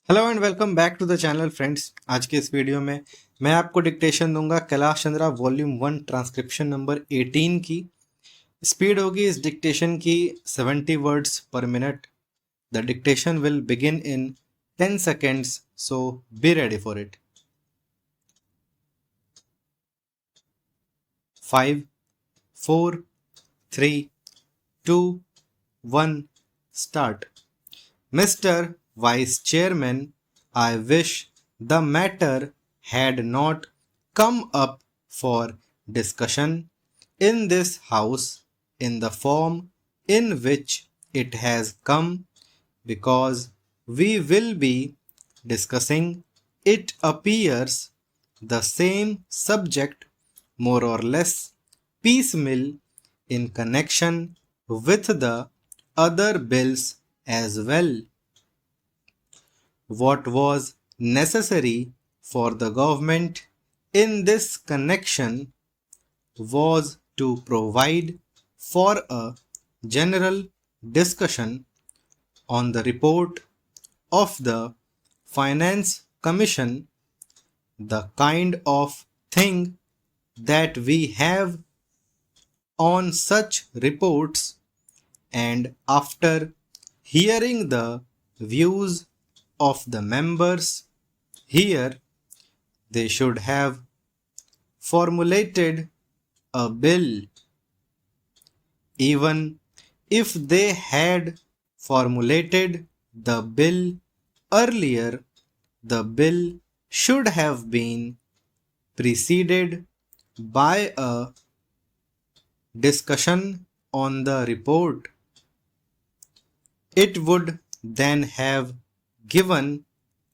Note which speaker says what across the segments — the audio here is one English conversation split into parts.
Speaker 1: Hello and welcome back to the channel friends. आज के इस वीडियो में मैं आपको डिक्टेशन दूंगा Kailash Chandra volume 1 transcription number 18 की। स्पीड होगी इस डिक्टेशन की 70 वर्ड्स पर minute. The dictation will begin in 10 seconds, so be ready for it. 5, 4, 3, 2, 1, start. Mr. Vice Chairman, I wish the matter had not come up for discussion in this House in the form in which it has come, because we will be discussing, it appears, the same subject more or less piecemeal in connection with the other bills as well. What was necessary for the government in this connection was to provide for a general discussion on the report of the Finance Commission, the kind of thing that we have on such reports, and after hearing the views of the members here, they should have formulated a bill. Even if they had formulated the bill earlier, the bill should have been preceded by a discussion on the report. It would then have given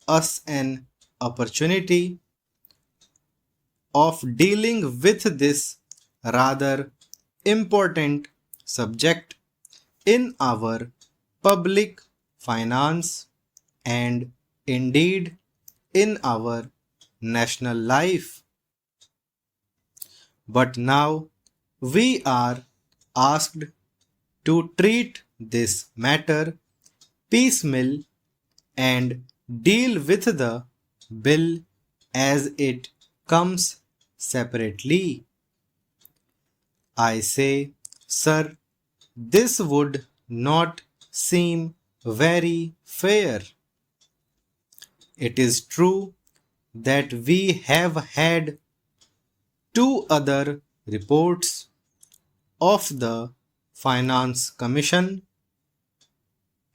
Speaker 1: us an opportunity of dealing with this rather important subject in our public finance and indeed in our national life. But now we are asked to treat this matter piecemeal and deal with the bill as it comes separately. I say, sir, this would not seem very fair. It is true that we have had two other reports of the Finance Commission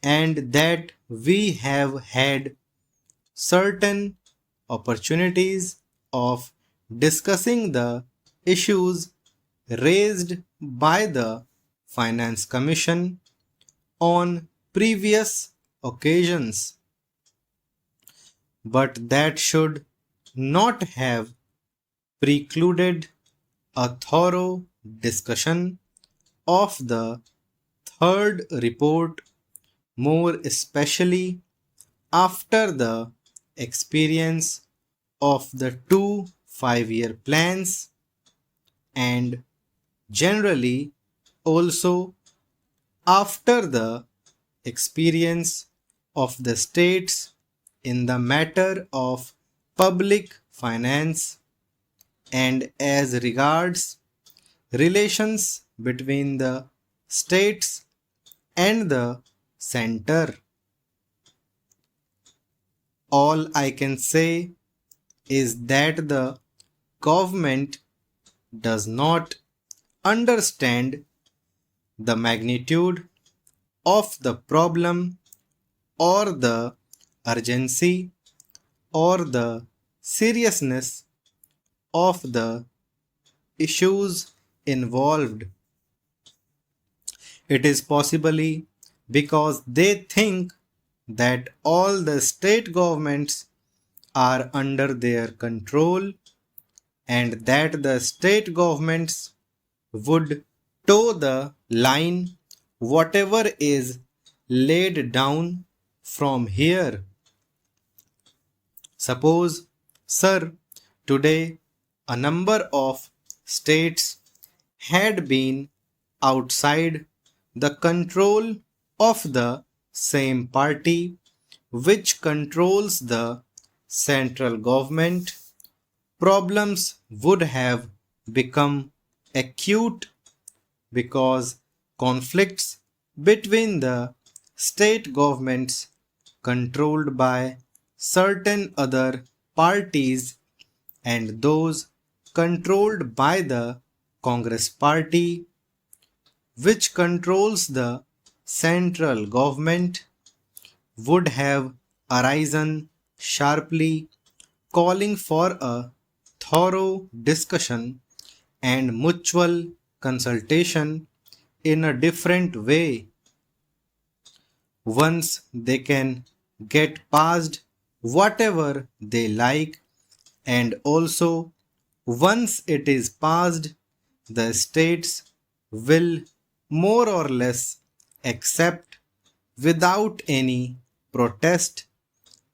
Speaker 1: and that we have had certain opportunities of discussing the issues raised by the Finance Commission on previous occasions. But that should not have precluded a thorough discussion of the third report, more especially after the experience of the two 5-year plans, and generally also after the experience of the states in the matter of public finance and as regards relations between the states and the center. All I can say is that the government does not understand the magnitude of the problem or the urgency or the seriousness of the issues involved. It is possibly because they think that all the state governments are under their control and that the state governments would toe the line whatever is laid down from here. Suppose, sir, today a number of states had been outside the control of the same party which controls the central government, problems would have become acute because conflicts between the state governments controlled by certain other parties and those controlled by the Congress Party, which controls the central government, would have arisen sharply, calling for a thorough discussion and mutual consultation in a different way. Once they can get past whatever they like, and also once it is passed, the states will more or less accept without any protest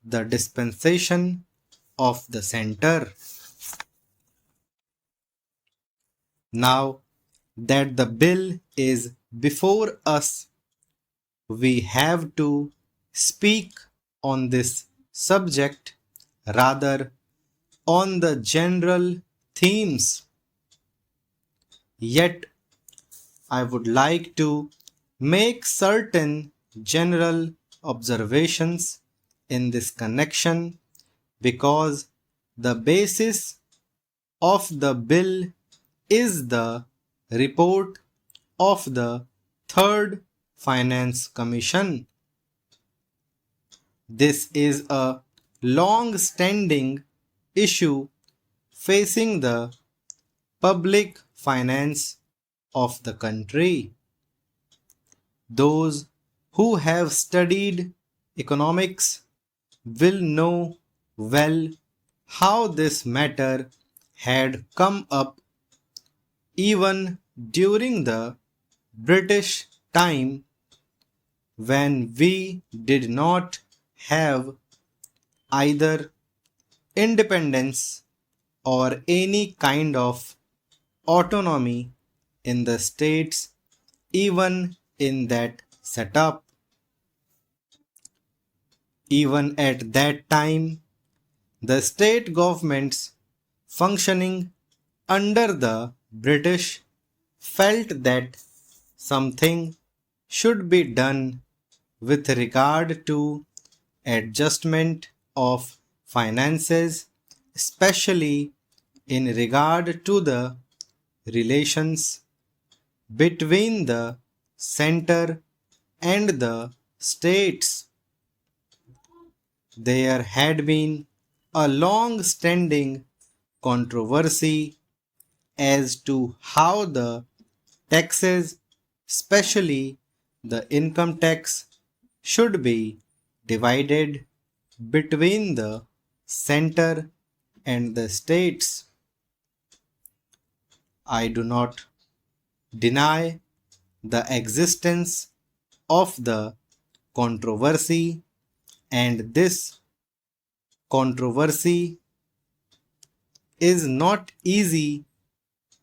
Speaker 1: the dispensation of the center. Now that the bill is before us, we have to speak on this subject rather on the general themes. Yet, I would like to make certain general observations in this connection because the basis of the bill is the report of the Third Finance Commission. This is a long standing issue facing the public finance of the country. Those who have studied economics will know well how this matter had come up even during the British time when we did not have either independence or any kind of autonomy in the states, even in that setup. Even at that time, the state governments functioning under the British felt that something should be done with regard to adjustment of finances, especially in regard to the relations between the center and the states. There had been a long standing controversy as to how the taxes, especially the income tax, should be divided between the center and the states. I do not deny the existence of the controversy, and this controversy is not easy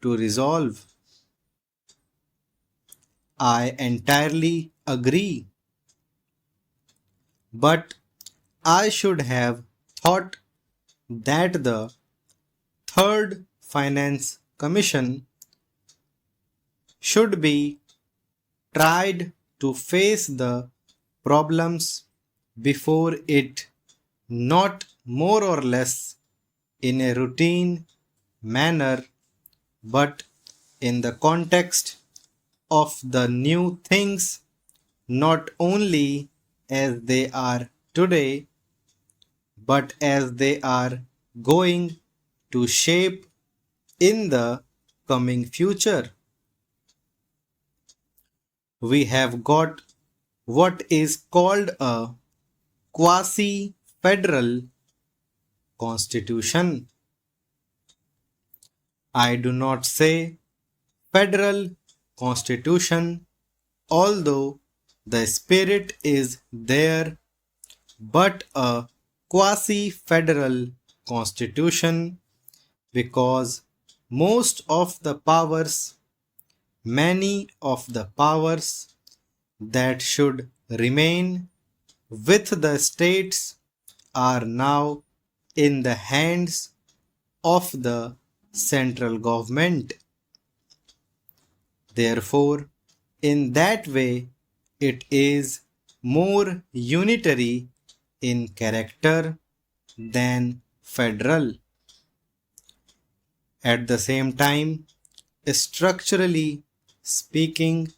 Speaker 1: to resolve. I entirely agree, but I should have thought that the Third Finance Commission should be tried to face the problems before it, not more or less in a routine manner, but in the context of the new things, not only as they are today, but as they are going to shape in the coming future. We have got what is called a quasi-federal constitution. I do not say federal constitution, although the spirit is there, but a quasi-federal constitution because many of the powers that should remain with the states are now in the hands of the central government. Therefore, in that way, it is more unitary in character than federal. At the same time, structurally speaking,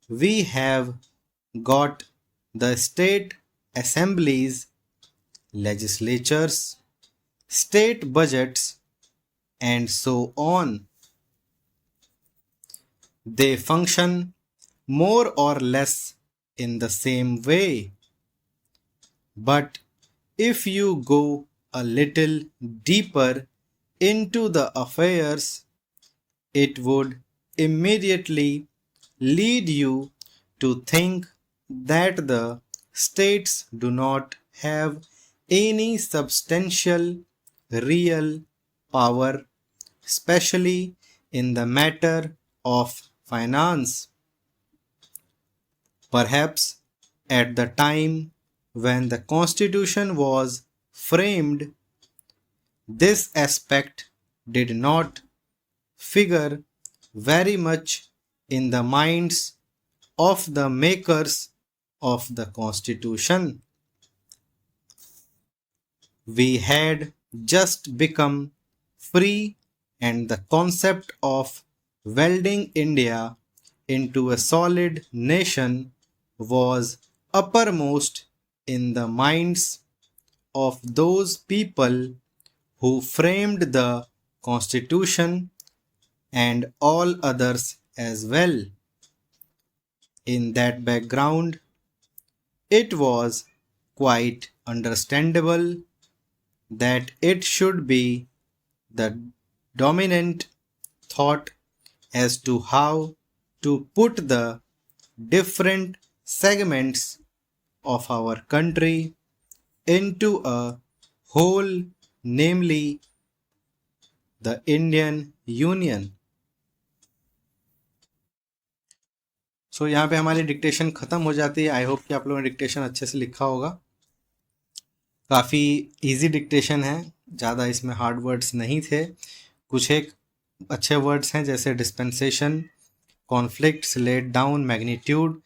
Speaker 1: we have got the state assemblies, legislatures, state budgets, and so on. They function more or less in the same way. But if you go a little deeper into the affairs, it would immediately lead you to think that the states do not have any substantial real power, especially in the matter of finance. Perhaps at the time when the Constitution was framed, this aspect did not figure very much in the minds of the makers of the Constitution. We had just become free, and the concept of welding India into a solid nation was uppermost in the minds of those people who framed the Constitution and all others as well. In that background, it was quite understandable that it should be the dominant thought as to how to put the different segments of our country into a whole, namely the Indian Union. सो यहाँ पे हमारी dictation ख़त्म हो जाती है. I hope कि आप लोगों ने डिक्टेशन अच्छे से लिखा होगा. काफ़ी इजी डिक्टेशन है, ज़्यादा इसमें हार्ड वर्ड्स नहीं थे. कुछ एक अच्छे वर्ड्स हैं जैसे dispensation, conflict, let down, magnitude,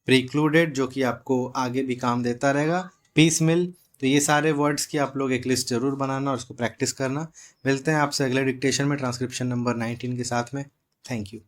Speaker 1: precluded जो कि आपको आगे भी काम देता रहेगा, पीस मिल. तो ये सारे वर्ड्स की आप लोग एक लिस्ट ज़रूर बनाना और उसको प्रैक्टिस करना. मिलते हैं आपसे अगले डिक्टेशन में ट्रांसक्रिप्शन नंबर 19 के साथ में. Thank you.